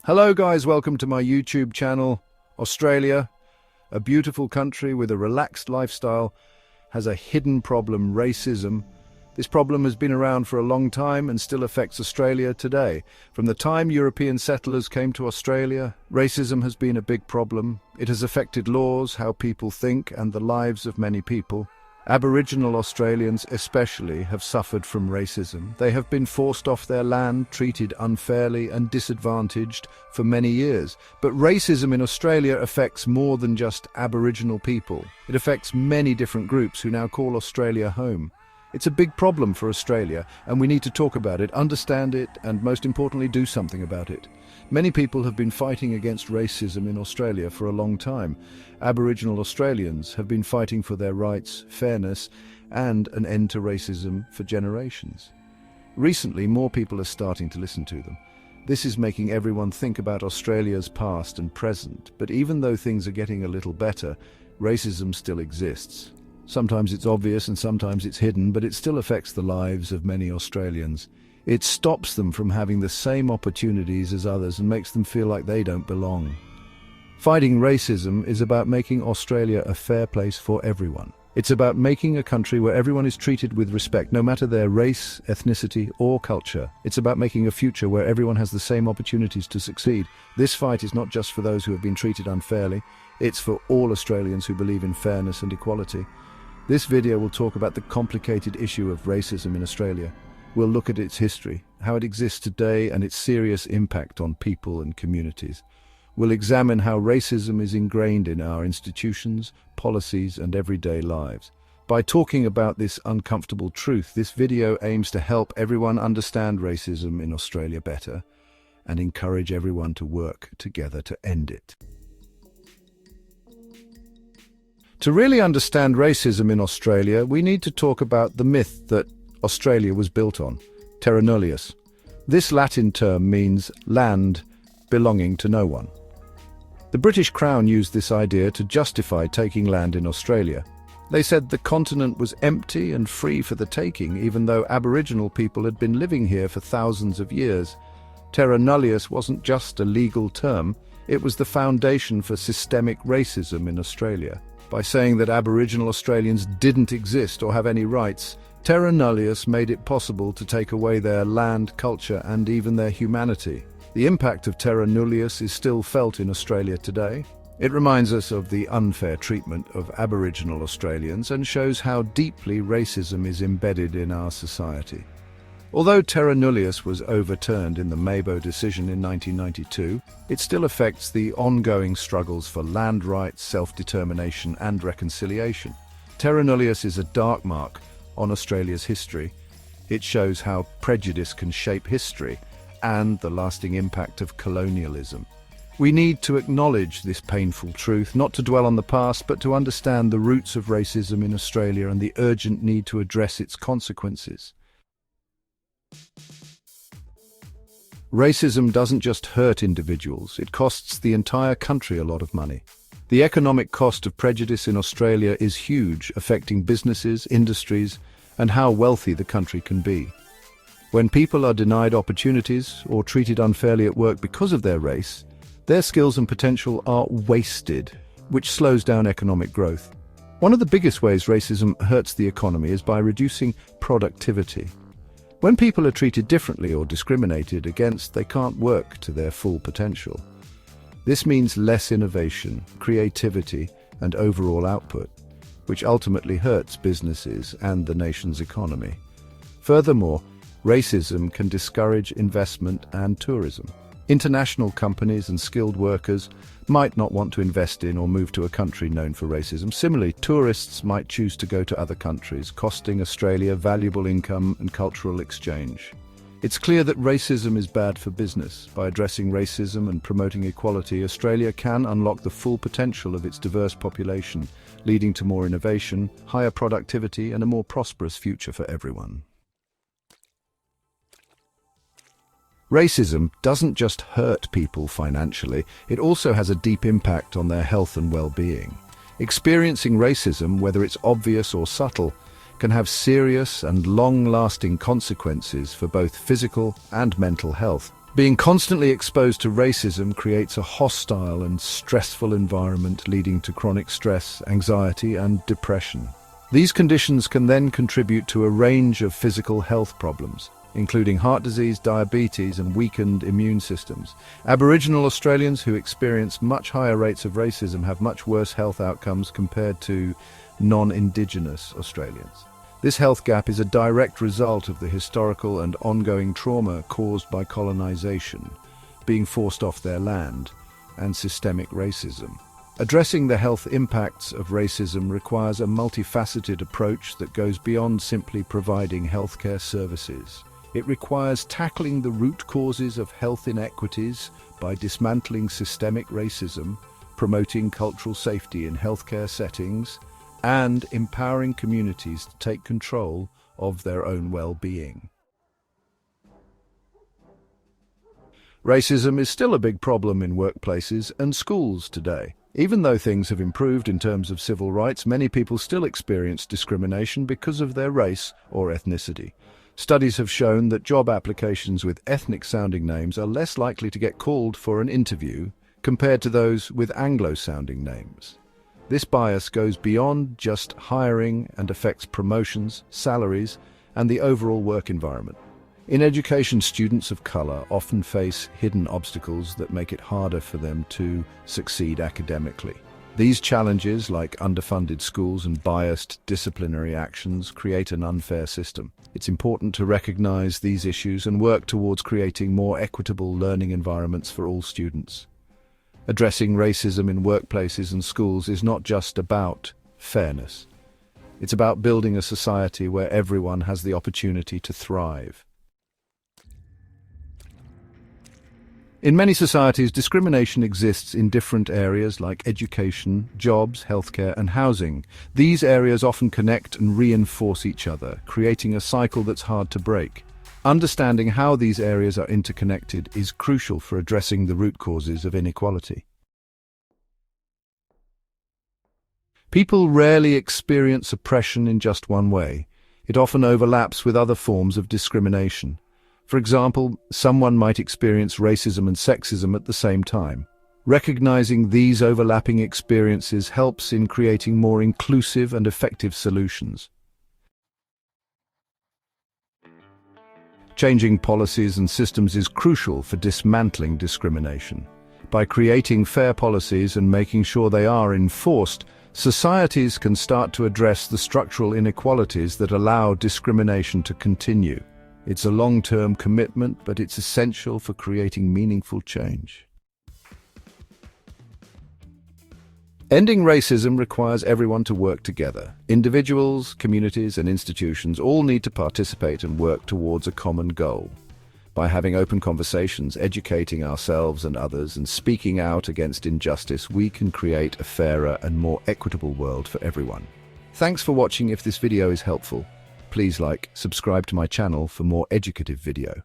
Hello guys, welcome to my YouTube channel. Australia, a beautiful country with a relaxed lifestyle, has a hidden problem: racism. This problem has been around for a long time and still affects Australia today. From the time European settlers came to Australia, racism has been a big problem. It has affected laws, how people think, and the lives of many people. Aboriginal Australians especially have suffered from racism. They have been forced off their land, treated unfairly and disadvantaged for many years. But racism in Australia affects more than just Aboriginal people. It affects many different groups who now call Australia home. It's a big problem for Australia, and we need to talk about it, understand it, and most importantly, do something about it. Many people have been fighting against racism in Australia for a long time. Aboriginal Australians have been fighting for their rights, fairness, and an end to racism for generations. Recently, more people are starting to listen to them. This is making everyone think about Australia's past and present, but even though things are getting a little better, racism still exists. Sometimes it's obvious and sometimes it's hidden, but it still affects the lives of many Australians. It stops them from having the same opportunities as others and makes them feel like they don't belong. Fighting racism is about making Australia a fair place for everyone. It's about making a country where everyone is treated with respect, no matter their race, ethnicity, or culture. It's about making a future where everyone has the same opportunities to succeed. This fight is not just for those who have been treated unfairly, it's for all Australians who believe in fairness and equality. This video will talk about the complicated issue of racism in Australia. We'll look at its history, how it exists today, and its serious impact on people and communities. We'll examine how racism is ingrained in our institutions, policies, and everyday lives. By talking about this uncomfortable truth, this video aims to help everyone understand racism in Australia better and encourage everyone to work together to end it. To really understand racism in Australia, we need to talk about the myth that Australia was built on, terra nullius. This Latin term means land belonging to no one. The British Crown used this idea to justify taking land in Australia. They said the continent was empty and free for the taking, even though Aboriginal people had been living here for thousands of years. Terra nullius wasn't just a legal term, it was the foundation for systemic racism in Australia. By saying that Aboriginal Australians didn't exist or have any rights, terra nullius made it possible to take away their land, culture, and even their humanity. The impact of terra nullius is still felt in Australia today. It reminds us of the unfair treatment of Aboriginal Australians and shows how deeply racism is embedded in our society. Although terra nullius was overturned in the Mabo decision in 1992, it still affects the ongoing struggles for land rights, self-determination, and reconciliation. Terra nullius is a dark mark on Australia's history. It shows how prejudice can shape history and the lasting impact of colonialism. We need to acknowledge this painful truth, not to dwell on the past, but to understand the roots of racism in Australia and the urgent need to address its consequences. Racism doesn't just hurt individuals, it costs the entire country a lot of money. The economic cost of prejudice in Australia is huge, affecting businesses, industries, and how wealthy the country can be. When people are denied opportunities or treated unfairly at work because of their race, their skills and potential are wasted, which slows down economic growth. One of the biggest ways racism hurts the economy is by reducing productivity. When people are treated differently or discriminated against, they can't work to their full potential. This means less innovation, creativity, and overall output, which ultimately hurts businesses and the nation's economy. Furthermore, racism can discourage investment and tourism. International companies and skilled workers might not want to invest in or move to a country known for racism. Similarly, tourists might choose to go to other countries, costing Australia valuable income and cultural exchange. It's clear that racism is bad for business. By addressing racism and promoting equality, Australia can unlock the full potential of its diverse population, leading to more innovation, higher productivity, and a more prosperous future for everyone. Racism doesn't just hurt people financially, it also has a deep impact on their health and well-being. Experiencing racism, whether it's obvious or subtle, can have serious and long-lasting consequences for both physical and mental health. Being constantly exposed to racism creates a hostile and stressful environment, leading to chronic stress, anxiety, and depression. These conditions can then contribute to a range of physical health problems, including heart disease, diabetes, and weakened immune systems. Aboriginal Australians who experience much higher rates of racism have much worse health outcomes compared to non-Indigenous Australians. This health gap is a direct result of the historical and ongoing trauma caused by colonization, being forced off their land, and systemic racism. Addressing the health impacts of racism requires a multifaceted approach that goes beyond simply providing healthcare services. It requires tackling the root causes of health inequities by dismantling systemic racism, promoting cultural safety in healthcare settings, and empowering communities to take control of their own well-being. Racism is still a big problem in workplaces and schools today. Even though things have improved in terms of civil rights, many people still experience discrimination because of their race or ethnicity. Studies have shown that job applications with ethnic-sounding names are less likely to get called for an interview compared to those with Anglo-sounding names. This bias goes beyond just hiring and affects promotions, salaries, and the overall work environment. In education, students of color often face hidden obstacles that make it harder for them to succeed academically. These challenges, like underfunded schools and biased disciplinary actions, create an unfair system. It's important to recognize these issues and work towards creating more equitable learning environments for all students. Addressing racism in workplaces and schools is not just about fairness. It's about building a society where everyone has the opportunity to thrive. In many societies, discrimination exists in different areas like education, jobs, healthcare, and housing. These areas often connect and reinforce each other, creating a cycle that's hard to break. Understanding how these areas are interconnected is crucial for addressing the root causes of inequality. People rarely experience oppression in just one way. It often overlaps with other forms of discrimination. For example, someone might experience racism and sexism at the same time. Recognizing these overlapping experiences helps in creating more inclusive and effective solutions. Changing policies and systems is crucial for dismantling discrimination. By creating fair policies and making sure they are enforced, societies can start to address the structural inequalities that allow discrimination to continue. It's a long-term commitment, but it's essential for creating meaningful change. Ending racism requires everyone to work together. Individuals, communities, and institutions all need to participate and work towards a common goal. By having open conversations, educating ourselves and others, and speaking out against injustice, we can create a fairer and more equitable world for everyone. Thanks for watching. If this video is helpful, please like, subscribe to my channel for more educative video.